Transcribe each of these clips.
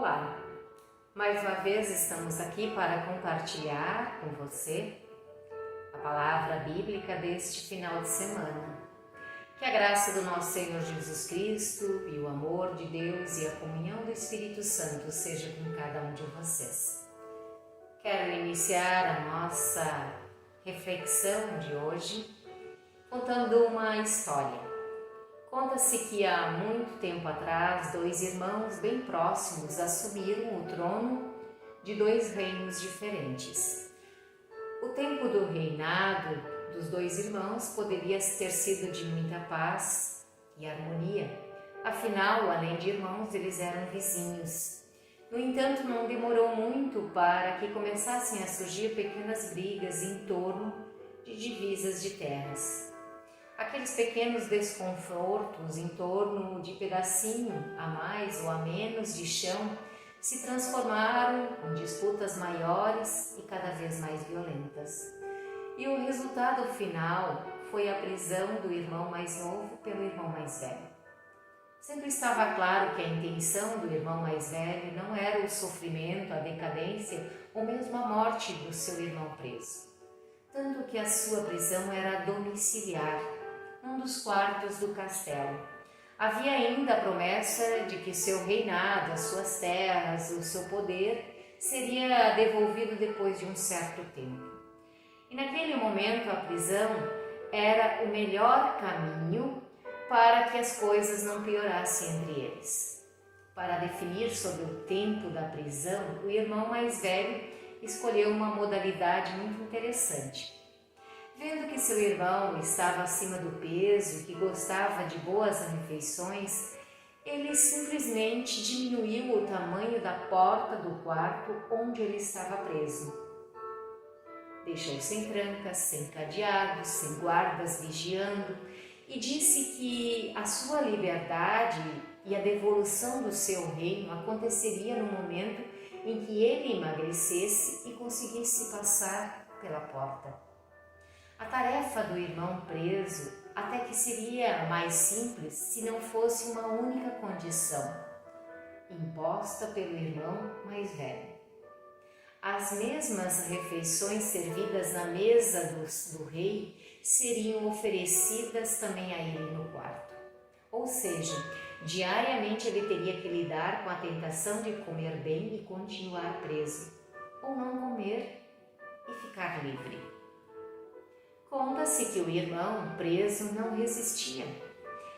Olá! Mais uma vez estamos aqui para compartilhar com você a palavra bíblica deste final de semana. Que a graça do nosso Senhor Jesus Cristo e o amor de Deus e a comunhão do Espírito Santo seja com cada um de vocês. Quero iniciar a nossa reflexão de hoje contando uma história. Conta-se que há muito tempo atrás, dois irmãos bem próximos assumiram o trono de dois reinos diferentes. O tempo do reinado dos dois irmãos poderia ter sido de muita paz e harmonia. Afinal, além de irmãos, eles eram vizinhos. No entanto, não demorou muito para que começassem a surgir pequenas brigas em torno de divisas de terras. Aqueles pequenos desconfortos em torno de pedacinho a mais ou a menos de chão se transformaram em disputas maiores e cada vez mais violentas. E o resultado final foi a prisão do irmão mais novo pelo irmão mais velho. Sempre estava claro que a intenção do irmão mais velho não era o sofrimento, a decadência ou mesmo a morte do seu irmão preso. Tanto que a sua prisão era domiciliar, num dos quartos do castelo. Havia ainda a promessa de que seu reinado, as suas terras, o seu poder seria devolvido depois de um certo tempo. E naquele momento a prisão era o melhor caminho para que as coisas não piorassem entre eles. Para definir sobre o tempo da prisão, o irmão mais velho escolheu uma modalidade muito interessante. Vendo que seu irmão estava acima do peso e que gostava de boas refeições, ele simplesmente diminuiu o tamanho da porta do quarto onde ele estava preso. Deixou sem trancas, sem cadeados, sem guardas vigiando e disse que a sua liberdade e a devolução do seu reino aconteceria no momento em que ele emagrecesse e conseguisse passar pela porta. A tarefa do irmão preso até que seria mais simples se não fosse uma única condição, imposta pelo irmão mais velho. As mesmas refeições servidas na mesa do rei seriam oferecidas também a ele no quarto. Ou seja, diariamente ele teria que lidar com a tentação de comer bem e continuar preso, ou não comer e ficar livre. Conta-se que o irmão preso não resistia.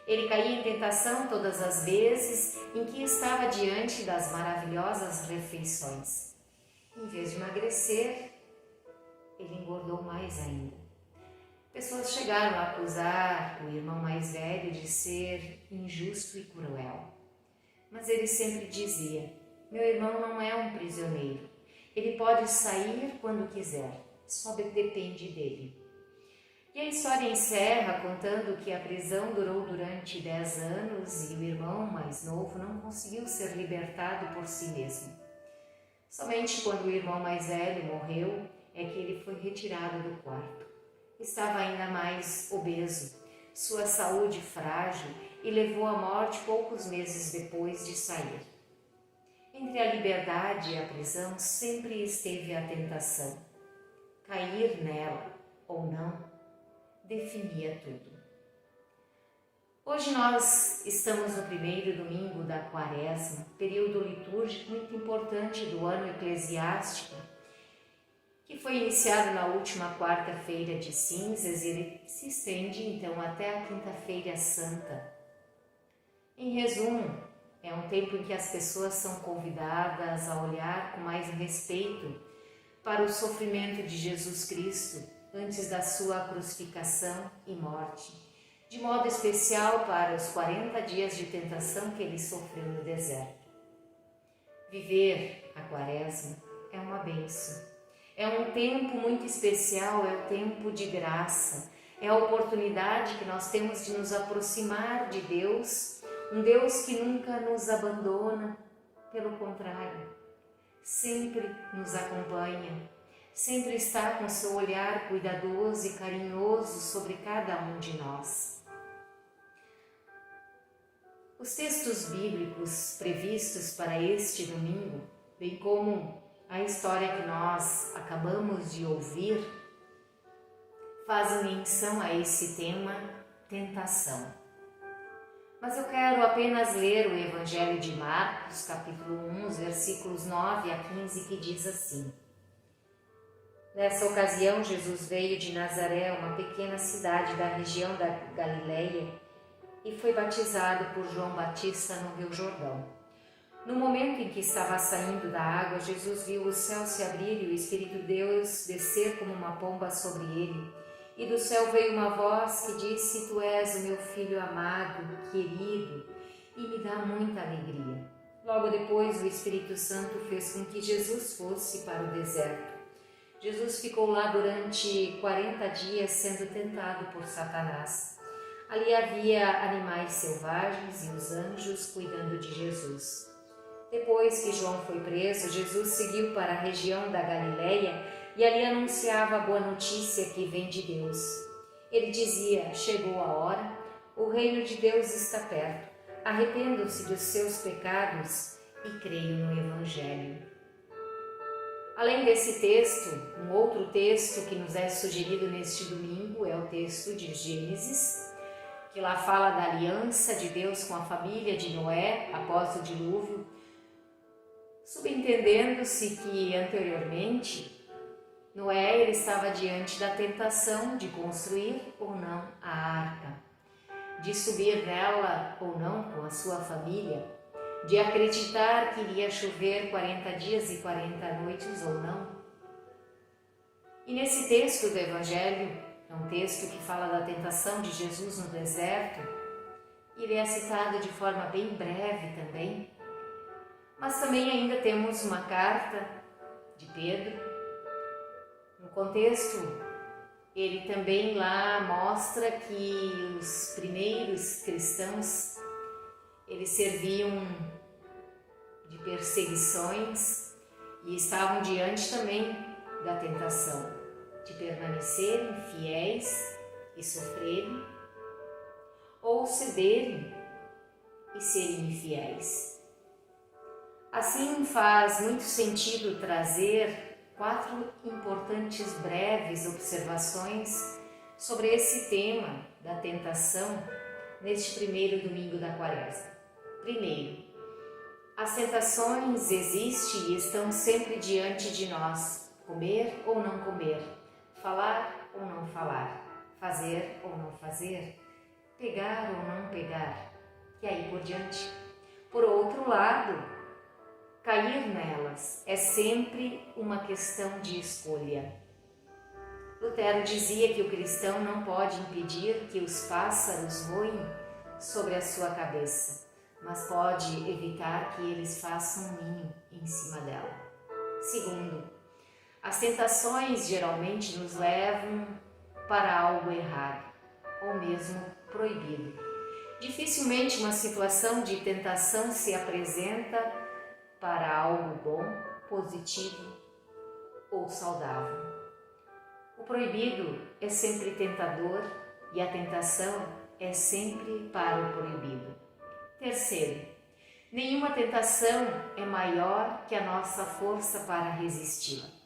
Ele caía em tentação todas as vezes em que estava diante das maravilhosas refeições. Em vez de emagrecer, ele engordou mais ainda. Pessoas chegaram a acusar o irmão mais velho de ser injusto e cruel. Mas ele sempre dizia: meu irmão não é um prisioneiro. Ele pode sair quando quiser, só depende dele. E a história encerra contando que a prisão durou durante 10 anos e o irmão mais novo não conseguiu ser libertado por si mesmo. Somente quando o irmão mais velho morreu é que ele foi retirado do quarto. Estava ainda mais obeso, sua saúde frágil e levou à morte poucos meses depois de sair. Entre a liberdade e a prisão sempre esteve a tentação. Cair nela ou não definia tudo. Hoje nós estamos no primeiro domingo da Quaresma, período litúrgico muito importante do ano eclesiástico, que foi iniciado na última quarta-feira de cinzas e ele se estende então até a quinta-feira santa. Em resumo, é um tempo em que as pessoas são convidadas a olhar com mais respeito para o sofrimento de Jesus Cristo antes da sua crucificação e morte, de modo especial para os 40 dias de tentação que ele sofreu no deserto. Viver a Quaresma é uma bênção, é um tempo muito especial, é o tempo de graça, é a oportunidade que nós temos de nos aproximar de Deus, um Deus que nunca nos abandona, pelo contrário, sempre nos acompanha, sempre está com seu olhar cuidadoso e carinhoso sobre cada um de nós. Os textos bíblicos previstos para este domingo, bem como a história que nós acabamos de ouvir, fazem menção a esse tema, tentação. Mas eu quero apenas ler o Evangelho de Marcos, capítulo 1, versículos 9 a 15, que diz assim: Nessa ocasião, Jesus veio de Nazaré, uma pequena cidade da região da Galileia, e foi batizado por João Batista no Rio Jordão. No momento em que estava saindo da água, Jesus viu o céu se abrir e o Espírito de Deus descer como uma pomba sobre ele. E do céu veio uma voz que disse: Tu és o meu filho amado, querido, e me dá muita alegria. Logo depois, o Espírito Santo fez com que Jesus fosse para o deserto. Jesus ficou lá durante 40 dias sendo tentado por Satanás. Ali havia animais selvagens e os anjos cuidando de Jesus. Depois que João foi preso, Jesus seguiu para a região da Galileia e ali anunciava a boa notícia que vem de Deus. Ele dizia: Chegou a hora, o reino de Deus está perto. Arrependam-se dos seus pecados e creiam no Evangelho. Além desse texto, um outro texto que nos é sugerido neste domingo é o texto de Gênesis, que lá fala da aliança de Deus com a família de Noé após o dilúvio, subentendendo-se que anteriormente Noé ele estava diante da tentação de construir ou não a arca, de subir nela ou não com a sua família, de acreditar que iria chover 40 dias e 40 noites ou não. E nesse texto do Evangelho, é um texto que fala da tentação de Jesus no deserto, ele é citado de forma bem breve também, mas também ainda temos uma carta de Pedro. No contexto, ele também lá mostra que os primeiros cristãos, eles serviam de perseguições e estavam diante também da tentação de permanecerem fiéis e sofrerem, ou cederem e serem infiéis. Assim faz muito sentido trazer 4 importantes breves observações sobre esse tema da tentação neste primeiro domingo da Quaresma. Primeiro, as tentações existem e estão sempre diante de nós, comer ou não comer, falar ou não falar, fazer ou não fazer, pegar ou não pegar, e aí por diante. Por outro lado, cair nelas é sempre uma questão de escolha. Lutero dizia que o cristão não pode impedir que os pássaros voem sobre a sua cabeça, mas pode evitar que eles façam um ninho em cima dela. Segundo, as tentações geralmente nos levam para algo errado ou mesmo proibido. Dificilmente uma situação de tentação se apresenta para algo bom, positivo ou saudável. O proibido é sempre tentador e a tentação é sempre para o proibido. Terceiro, nenhuma tentação é maior que a nossa força para resistir.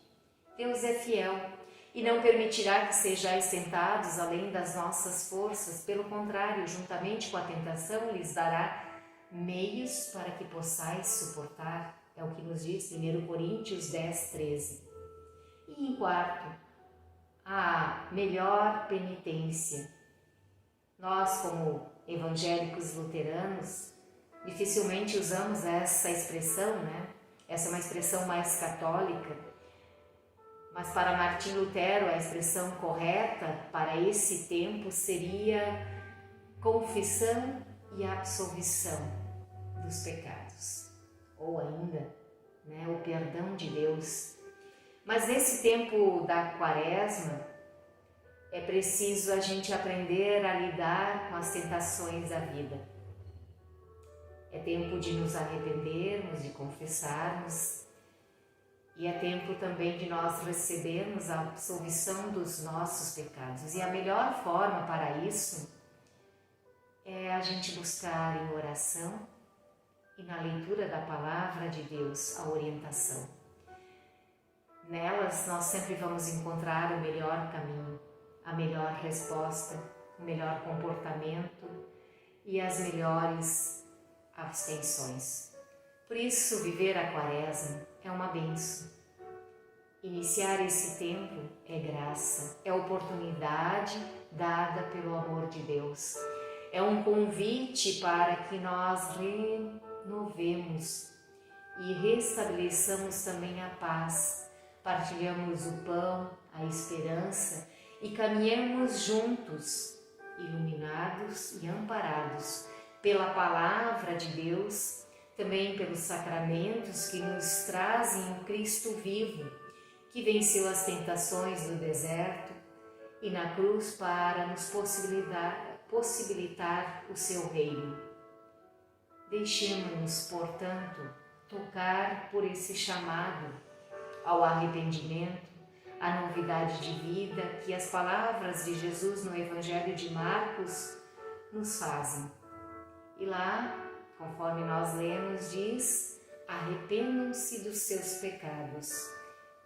Deus é fiel e não permitirá que sejais tentados além das nossas forças. Pelo contrário, juntamente com a tentação, lhes dará meios para que possais suportar. É o que nos diz 1 Coríntios 10, 13. E em quarto, a melhor penitência. Nós, como evangélicos luteranos, dificilmente usamos essa expressão, né? Essa é uma expressão mais católica, mas para Martim Lutero a expressão correta para esse tempo seria confissão e absolvição dos pecados, ou ainda, né, o perdão de Deus. Mas nesse tempo da Quaresma, é preciso a gente aprender a lidar com as tentações da vida. É tempo de nos arrependermos, de confessarmos, e é tempo também de nós recebermos a absolvição dos nossos pecados. E a melhor forma para isso é a gente buscar em oração e na leitura da Palavra de Deus a orientação. Nelas nós sempre vamos encontrar o melhor caminho, a melhor resposta, o melhor comportamento e as melhores abstenções. Por isso, viver a Quaresma é uma bênção. Iniciar esse tempo é graça, é oportunidade dada pelo amor de Deus. É um convite para que nós renovemos e restabeleçamos também a paz, partilhamos o pão, a esperança e caminhemos juntos, iluminados e amparados pela Palavra de Deus, também pelos sacramentos que nos trazem o Cristo vivo, que venceu as tentações do deserto e na cruz para nos possibilitar o seu reino. Deixemos-nos, portanto, tocar por esse chamado ao arrependimento, à novidade de vida que as palavras de Jesus no Evangelho de Marcos nos fazem. E lá, conforme nós lemos, diz: arrependam-se dos seus pecados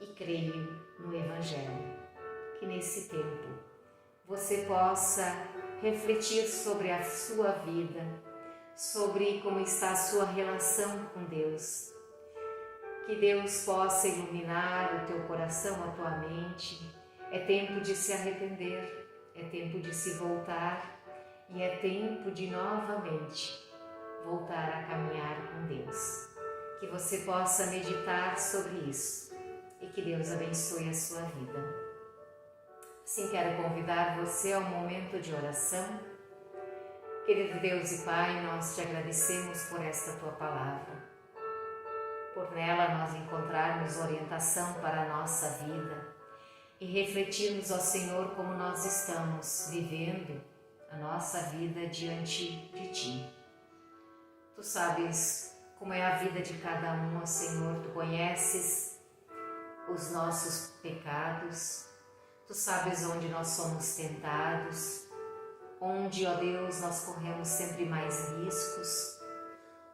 e creiam no Evangelho. Que nesse tempo você possa refletir sobre a sua vida, sobre como está a sua relação com Deus. Que Deus possa iluminar o teu coração, a tua mente. É tempo de se arrepender, é tempo de se voltar e é tempo de novamente voltar a caminhar com Deus. Que você possa meditar sobre isso e que Deus abençoe a sua vida. Assim quero convidar você ao momento de oração. Querido Deus e Pai, nós te agradecemos por esta tua palavra, por nela nós encontrarmos orientação para a nossa vida e refletirmos ao Senhor como nós estamos vivendo a nossa vida diante de Ti. Tu sabes como é a vida de cada um, ó Senhor, Tu conheces os nossos pecados, Tu sabes onde nós somos tentados, onde, ó Deus, nós corremos sempre mais riscos,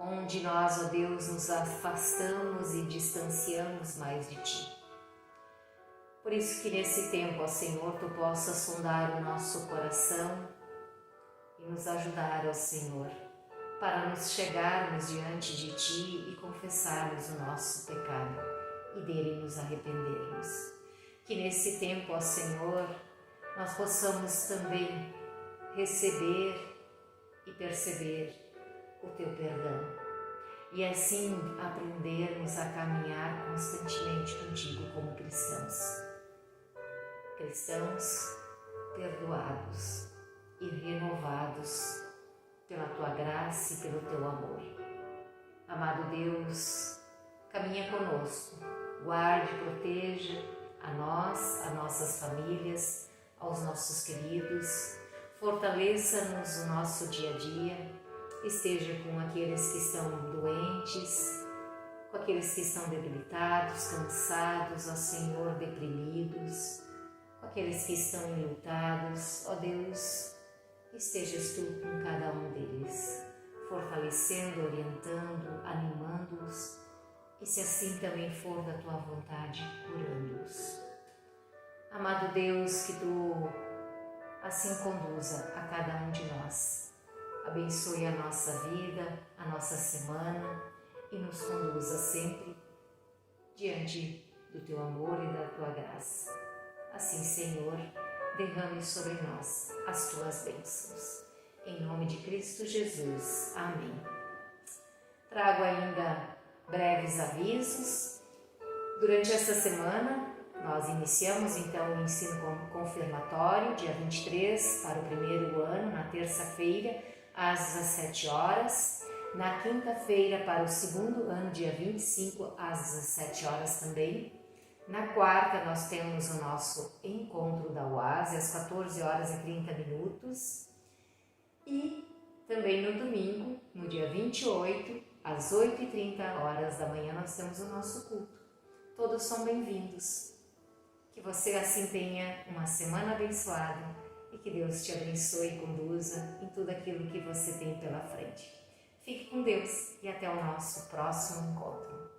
onde nós, ó Deus, nos afastamos e distanciamos mais de Ti. Por isso que nesse tempo, ó Senhor, Tu possas sondar o nosso coração e nos ajudar, ó Senhor, para nos chegarmos diante de Ti e confessarmos o nosso pecado e dele nos arrependermos. Que nesse tempo, ó Senhor, nós possamos também receber e perceber o Teu perdão e assim aprendermos a caminhar constantemente contigo como cristãos. Cristãos perdoados e renovados pela Tua graça e pelo Teu amor. Amado Deus, caminha conosco, guarde e proteja a nós, a nossas famílias, aos nossos queridos, fortaleça-nos no nosso dia a dia, esteja com aqueles que estão doentes, com aqueles que estão debilitados, cansados, ó Senhor, deprimidos, com aqueles que estão enlutados, ó Deus, estejas Tu com cada um deles, fortalecendo, orientando, animando-os, e se assim também for da Tua vontade, curando-os. Amado Deus, que Tu assim conduza a cada um de nós. Abençoe a nossa vida, a nossa semana e nos conduza sempre diante do Teu amor e da Tua graça. Assim, Senhor, derrame sobre nós as Tuas bênçãos. Em nome de Cristo Jesus. Amém. Trago ainda breves avisos. Durante esta semana, nós iniciamos então o ensino confirmatório, dia 23, para o primeiro ano, na terça-feira, às 17 horas. Na quinta-feira, para o segundo ano, dia 25, às 17 horas também. Na quarta, nós temos o nosso encontro da UASE, às 14 horas e 30 minutos. E também no domingo, no dia 28, às 8h30 da manhã, nós temos o nosso culto. Todos são bem-vindos. Que você assim tenha uma semana abençoada e que Deus te abençoe e conduza em tudo aquilo que você tem pela frente. Fique com Deus e até o nosso próximo encontro.